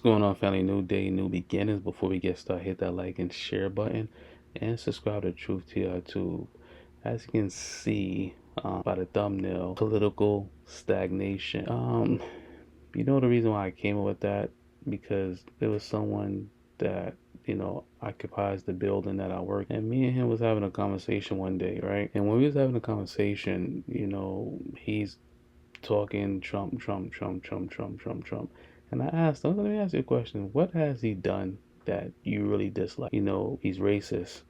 What's going on, family? New day, new beginnings. Before we get started, hit that like and share button and subscribe to Truthtrtube. As you can see by the thumbnail, political stagnation. You know the reason why I came up with that? Because there was someone that, occupies the building that I work. And me and him was having a conversation one day, right? And when we was having a conversation, he's talking Trump, Trump, Trump, Trump, Trump, Trump, Trump. And I asked him, let me ask you a question. What has he done that you really dislike? He's racist.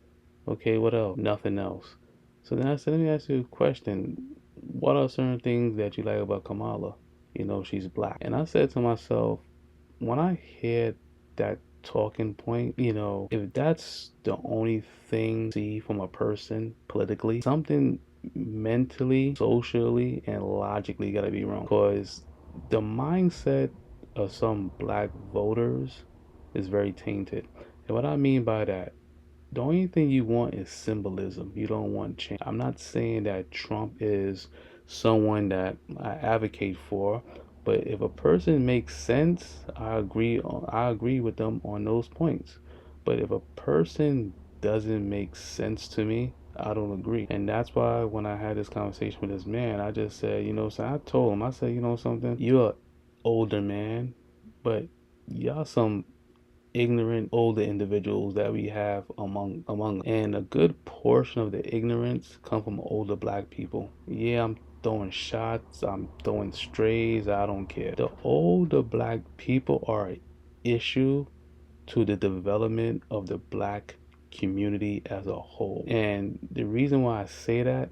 Okay, what else? Nothing else. So then I said, let me ask you a question. What are certain things that you like about Kamala? She's black. And I said to myself, when I hear that talking point, if that's the only thing I see from a person politically, something mentally, socially, and logically gotta be wrong. Because the mindset of some black voters is very tainted. And what I mean by that, the only thing you want is symbolism. You don't want change. I'm not saying that Trump is someone that I advocate for, but if a person makes sense, I agree with them on those points. But if a person doesn't make sense to me, I don't agree. And that's why when I had this conversation with this man, I just said, so I told him, I said, something, you're an older man, but y'all some ignorant older individuals that we have among and a good portion of the ignorance come from older black people. Yeah, I'm throwing shots, I'm throwing strays, I don't care. The older black people are an issue to the development of the black community as a whole. And the reason why I say that,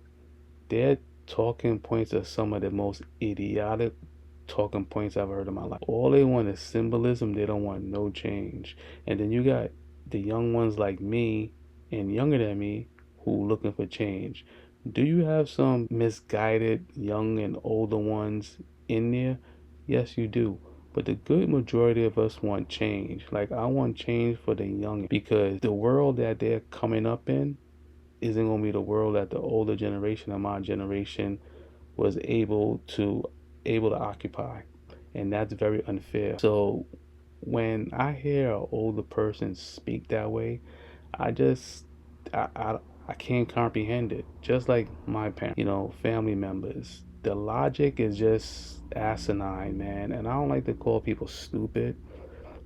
their talking points are some of the most idiotic talking points I've heard in my life. All they want is symbolism. They don't want no change. And then you got the young ones like me and younger than me who looking for change. Do you have some misguided young and older ones in there? Yes, you do. But the good majority of us want change. Like I want change for the young because the world that they're coming up in isn't going to be the world that the older generation of my generation was able to occupy, and that's very unfair. So when I hear an older person speak that way, I just I, I I can't comprehend it. Just like my parents, family members. The logic is just asinine, man. And I don't like to call people stupid,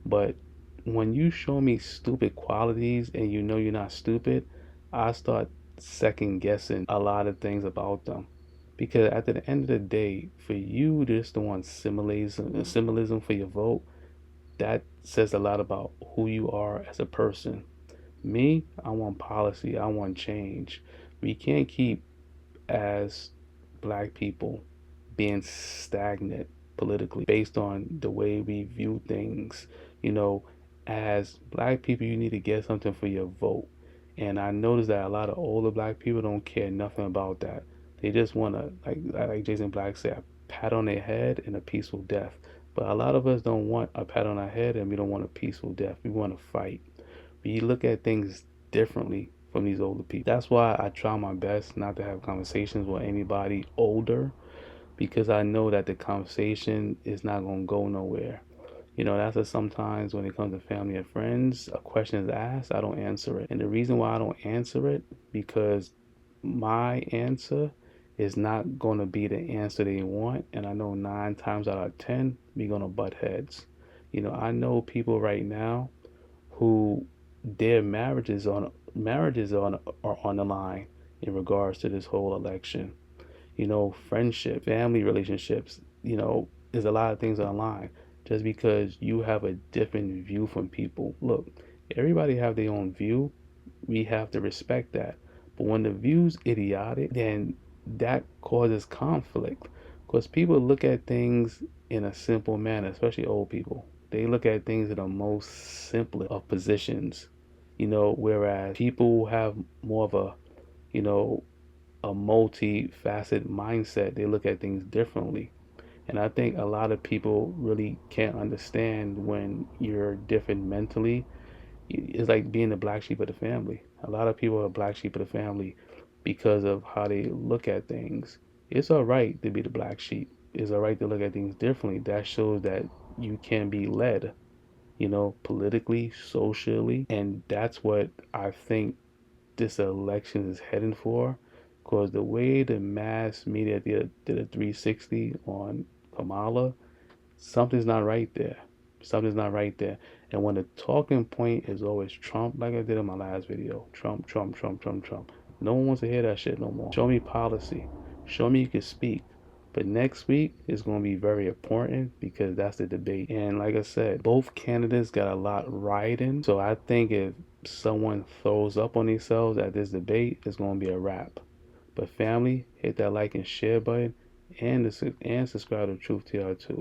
but when you show me stupid qualities and you're not stupid, I start second guessing a lot of things about them. Because at the end of the day, for you just to want symbolism for your vote, that says a lot about who you are as a person. Me, I want policy, I want change. We can't keep as black people being stagnant politically based on the way we view things. You know, as black people, you need to get something for your vote. And I noticed that a lot of older black people don't care nothing about that. They just want to, like Jason Black said, a pat on their head and a peaceful death. But a lot of us don't want a pat on our head and we don't want a peaceful death. We want to fight. We look at things differently from these older people. That's why I try my best not to have conversations with anybody older because I know that the conversation is not going to go nowhere. That's why sometimes when it comes to family and friends, a question is asked, I don't answer it. And the reason why I don't answer it, because my answer is not going to be the answer they want. And I know 9 times out of 10, we're going to butt heads. I know people right now who their are on the line in regards to this whole election. Friendship, family relationships, there's a lot of things on the line just because you have a different view from people. Look, everybody have their own view. We have to respect that. But when the view's idiotic, then that causes conflict because people look at things in a simple manner, especially old people. They look at things in the most simple of positions, whereas people have more of you know, a multi-faceted mindset. They look at things differently. And I think a lot of people really can't understand when you're different mentally. It's like being the black sheep of the family. A lot of people are black sheep of the family because of how they look at things. It's all right to be the black sheep. It's all right to look at things differently. That shows that you can be led. politically, socially. And that's what I think this election is heading for. Because the way the mass media did a 360 on Kamala, something's not right there. Something's not right there. And when the talking point is always Trump, like I did in my last video, Trump, Trump, Trump, Trump, Trump. No one wants to hear that shit no more. Show me policy. Show me you can speak. But next week is going to be very important because that's the debate. And like I said, both candidates got a lot riding. So I think if someone throws up on themselves at this debate, it's going to be a wrap. But family, hit that like and share button and subscribe to Truth TR2.